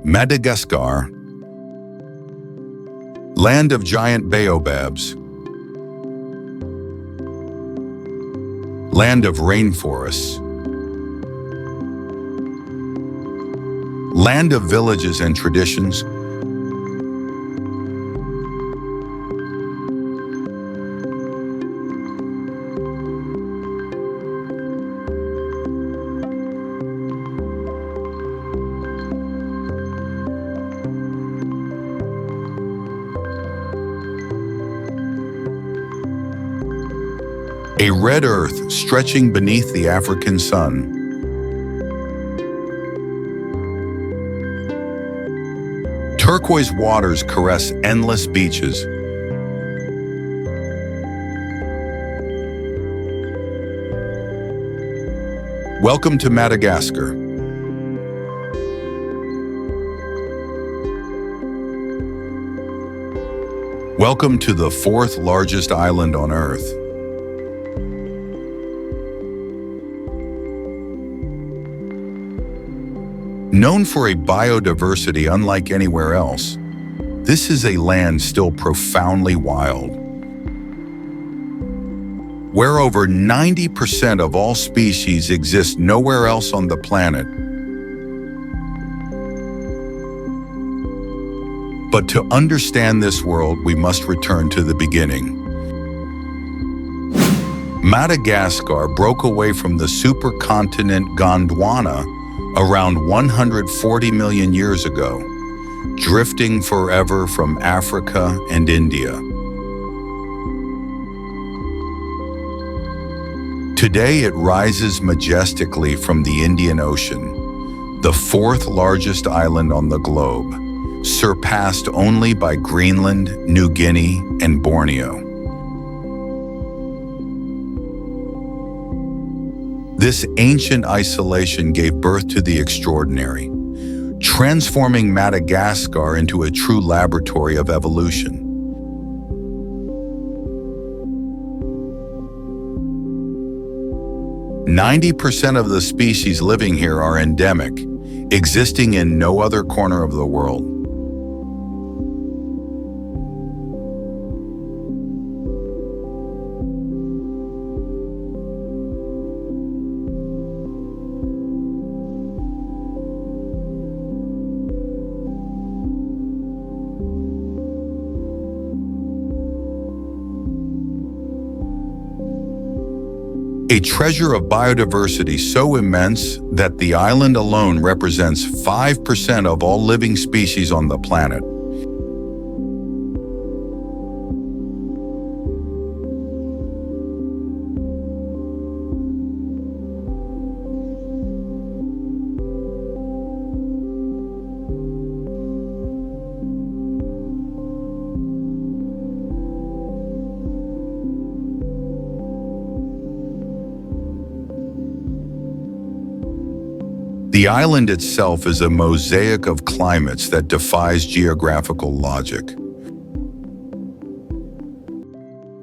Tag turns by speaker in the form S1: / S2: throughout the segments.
S1: Madagascar, land of giant baobabs, land of rainforests, land of villages and traditions, a red earth stretching beneath the African sun. Turquoise waters caress endless beaches. Welcome to Madagascar. Welcome to the fourth largest island on Earth. Known for a biodiversity unlike anywhere else, this is a land still profoundly wild, where over 90% of all species exist nowhere else on the planet. But to understand this world, we must return to the beginning. Madagascar broke away from the supercontinent Gondwana around 140 million years ago, drifting forever from Africa and India. Today it rises majestically from the Indian Ocean, the fourth largest island on the globe, surpassed only by Greenland, New Guinea, and Borneo. This ancient isolation gave birth to the extraordinary, transforming Madagascar into a true laboratory of evolution. "90% of the species living here are endemic, existing in no other corner of the world." A treasure of biodiversity so immense that the island alone represents 5% of all living species on the planet. The island itself is a mosaic of climates that defies geographical logic.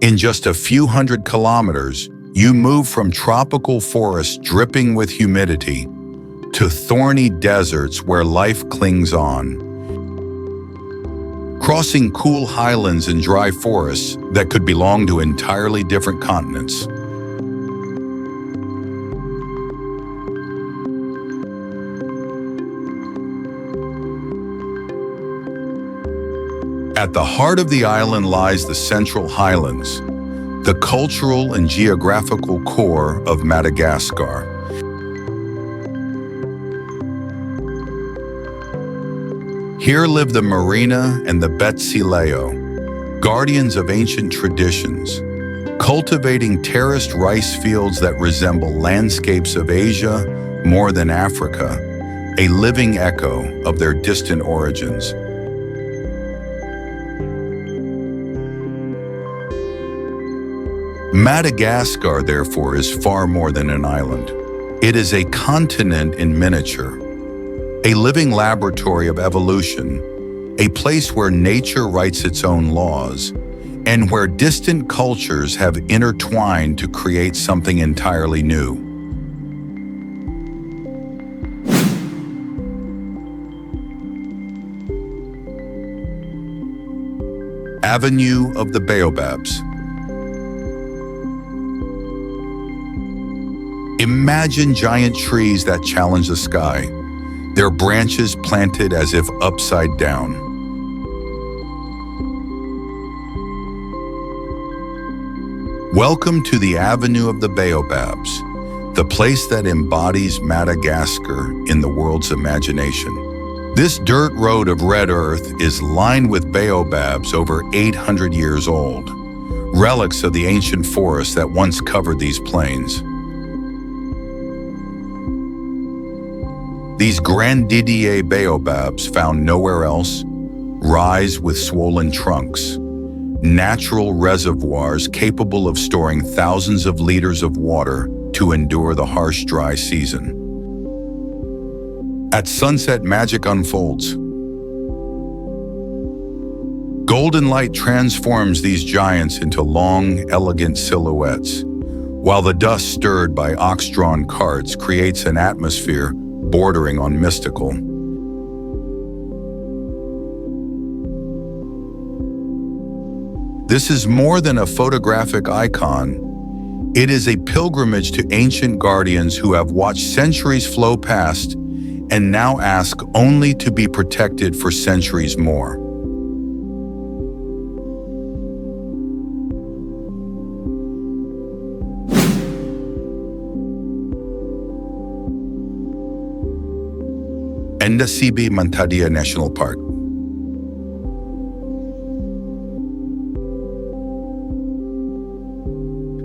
S1: In just a few hundred kilometers, you move from tropical forests dripping with humidity to thorny deserts where life clings on, crossing cool highlands and dry forests that could belong to entirely different continents. At the heart of the island lies the Central Highlands, the cultural and geographical core of Madagascar. Here live the Marina and the Betsileo, guardians of ancient traditions, cultivating terraced rice fields that resemble landscapes of Asia more than Africa, a living echo of their distant origins. Madagascar, therefore, is far more than an island. It is a continent in miniature, a living laboratory of evolution, a place where nature writes its own laws, and where distant cultures have intertwined to create something entirely new. Avenue of the Baobabs. Imagine giant trees that challenge the sky, their branches planted as if upside down. Welcome to the Avenue of the Baobabs, the place that embodies Madagascar in the world's imagination. This dirt road of red earth is lined with baobabs over 800 years old, relics of the ancient forests that once covered these plains. These Grandidier baobabs, found nowhere else, rise with swollen trunks, natural reservoirs capable of storing thousands of liters of water to endure the harsh dry season. At sunset, magic unfolds. Golden light transforms these giants into long, elegant silhouettes, while the dust stirred by ox-drawn carts creates an atmosphere bordering on mystical. This is more than a photographic icon. It is a pilgrimage to ancient guardians who have watched centuries flow past and now ask only to be protected for centuries more. Indri Indri National Park.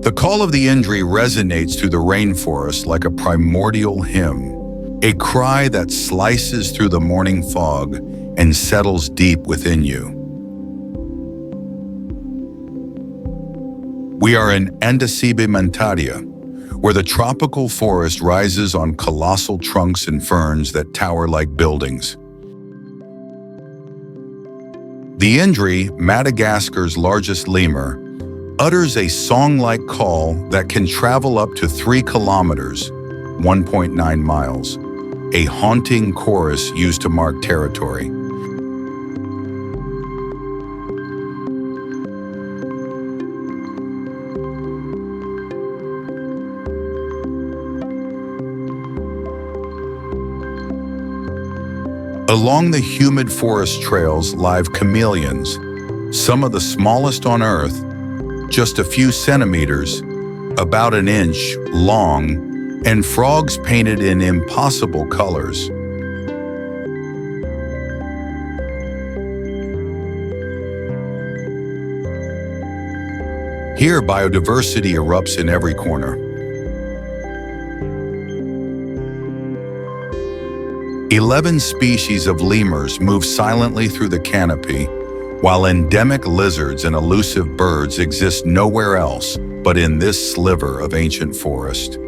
S1: The call of the Indri resonates through the rainforest like a primordial hymn, a cry that slices through the morning fog and settles deep within you. We are in Indri Indri, where the tropical forest rises on colossal trunks and ferns that tower like buildings. The Indri, Madagascar's largest lemur, utters a song-like call that can travel up to 3 kilometers, 1.9 miles, a haunting chorus used to mark territory. Along the humid forest trails live chameleons, some of the smallest on Earth, just a few centimeters, about an inch long, and frogs painted in impossible colors. Here, biodiversity erupts in every corner. 11 species of lemurs move silently through the canopy, while endemic lizards and elusive birds exist nowhere else but in this sliver of ancient forest.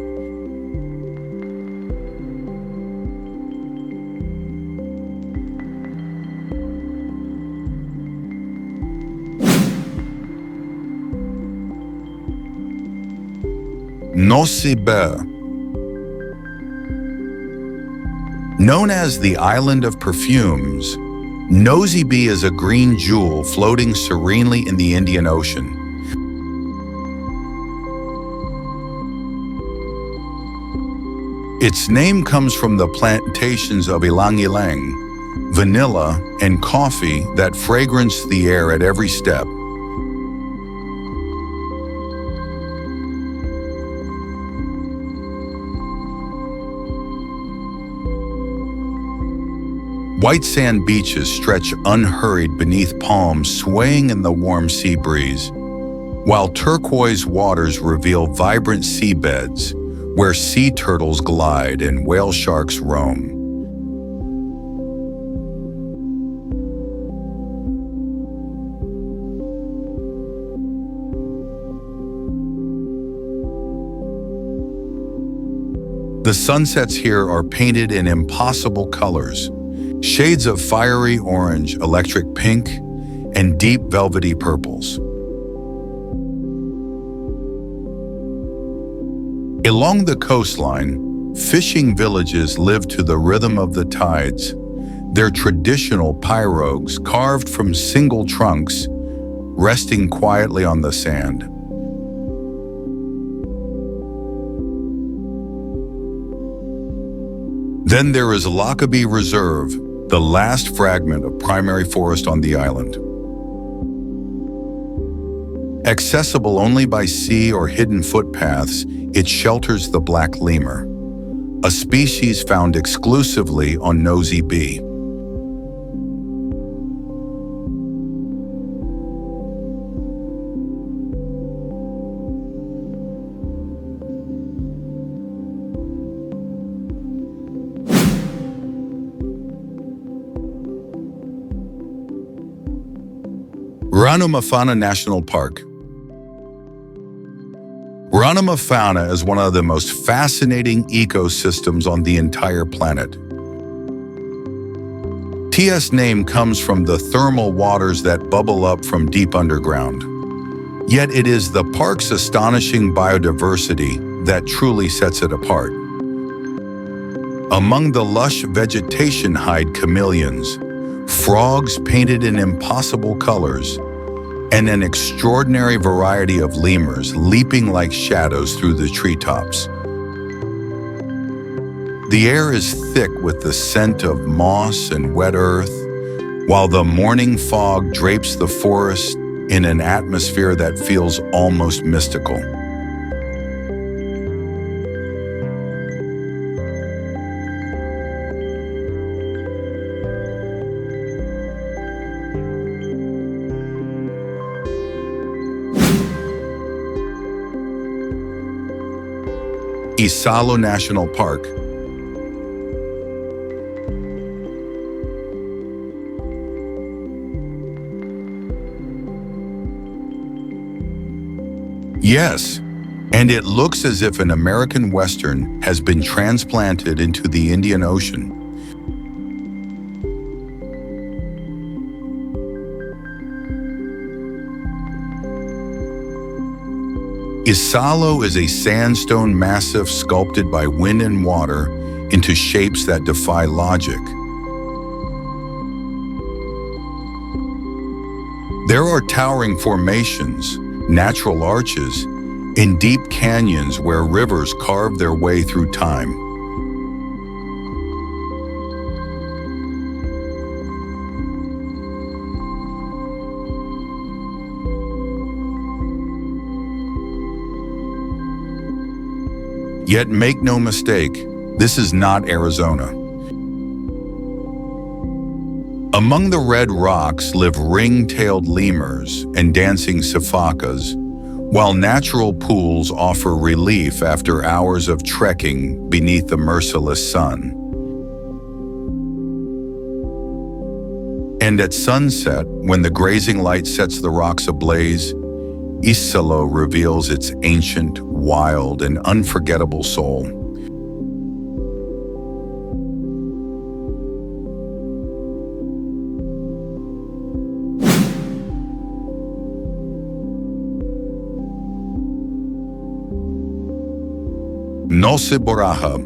S1: Nosy Be. Known as the Island of Perfumes, Nosy Be is a green jewel floating serenely in the Indian Ocean. Its name comes from the plantations of ylang-ylang, vanilla, and coffee that fragrance the air at every step. White sand beaches stretch unhurried beneath palms swaying in the warm sea breeze, while turquoise waters reveal vibrant seabeds where sea turtles glide and whale sharks roam. The sunsets here are painted in impossible colors, shades of fiery orange, electric pink, and deep velvety purples. Along the coastline, fishing villages live to the rhythm of the tides, their traditional pirogues carved from single trunks resting quietly on the sand. Then there is Lockerbie Reserve, the last fragment of primary forest on the island. Accessible only by sea or hidden footpaths, it shelters the black lemur, a species found exclusively on Nosy Be. Ranomafana National Park. Ranomafana is one of the most fascinating ecosystems on the entire planet. TS name comes from the thermal waters that bubble up from deep underground. Yet it is the park's astonishing biodiversity that truly sets it apart. Among the lush vegetation hide chameleons, frogs painted in impossible colors, and an extraordinary variety of lemurs leaping like shadows through the treetops. The air is thick with the scent of moss and wet earth, while the morning fog drapes the forest in an atmosphere that feels almost mystical. Isalo National Park. Yes, and it looks as if an American Western has been transplanted into the Indian Ocean. Isalo is a sandstone massif sculpted by wind and water into shapes that defy logic. There are towering formations, natural arches, in deep canyons where rivers carve their way through time. Yet make no mistake, this is not Arizona. Among the red rocks live ring-tailed lemurs and dancing sifakas, while natural pools offer relief after hours of trekking beneath the merciless sun. And at sunset, when the grazing light sets the rocks ablaze, Isalo reveals its ancient, wild, and unforgettable soul. Nosy Bemaraha.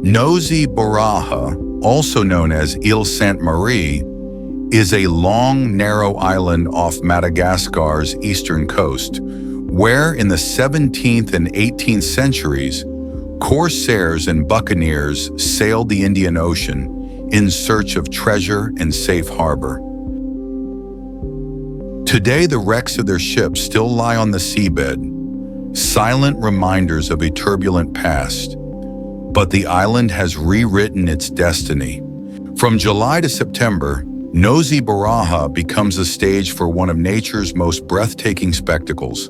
S1: Nosy Bemaraha, also known as Ile Sainte-Marie, is a long, narrow island off Madagascar's eastern coast, where in the 17th and 18th centuries, corsairs and buccaneers sailed the Indian Ocean in search of treasure and safe harbor. Today, the wrecks of their ships still lie on the seabed, silent reminders of a turbulent past. But the island has rewritten its destiny. From July to September, Nosy Bemaraha becomes a stage for one of nature's most breathtaking spectacles.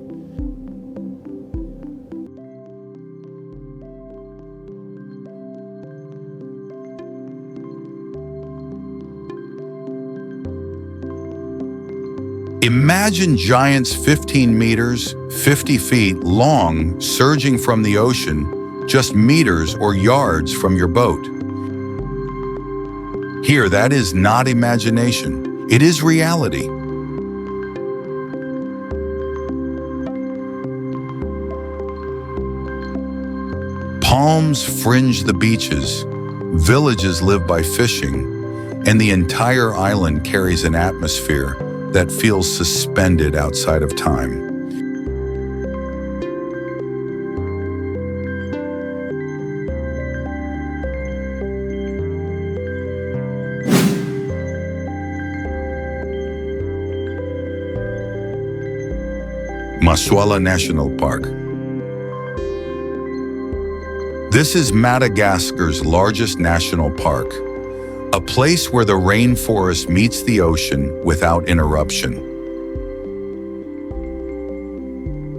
S1: Imagine giants 15 meters, 50 feet long surging from the ocean just meters or yards from your boat. Here, that is not imagination. It is reality. Palms fringe the beaches. Villages live by fishing. and the entire island carries an atmosphere that feels suspended outside of time. Maswala National Park. This is Madagascar's largest national park, a place where the rainforest meets the ocean without interruption.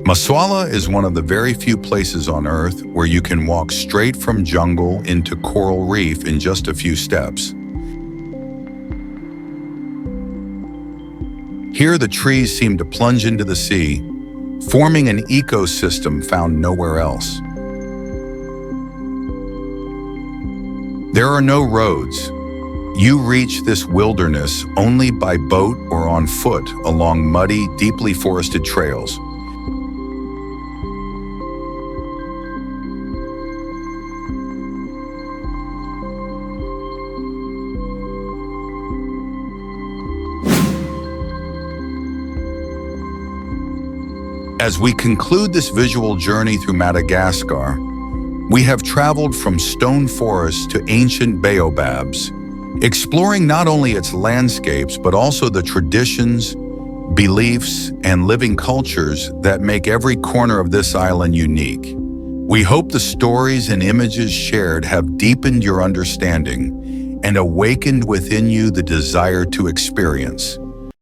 S1: Maswala is one of the very few places on Earth where you can walk straight from jungle into coral reef in just a few steps. Here, the trees seem to plunge into the sea, forming an ecosystem found nowhere else. There are no roads. You reach this wilderness only by boat or on foot along muddy, deeply forested trails. As we conclude this visual journey through Madagascar, we have traveled from stone forests to ancient baobabs, exploring not only its landscapes, but also the traditions, beliefs, and living cultures that make every corner of this island unique. We hope the stories and images shared have deepened your understanding and awakened within you the desire to experience.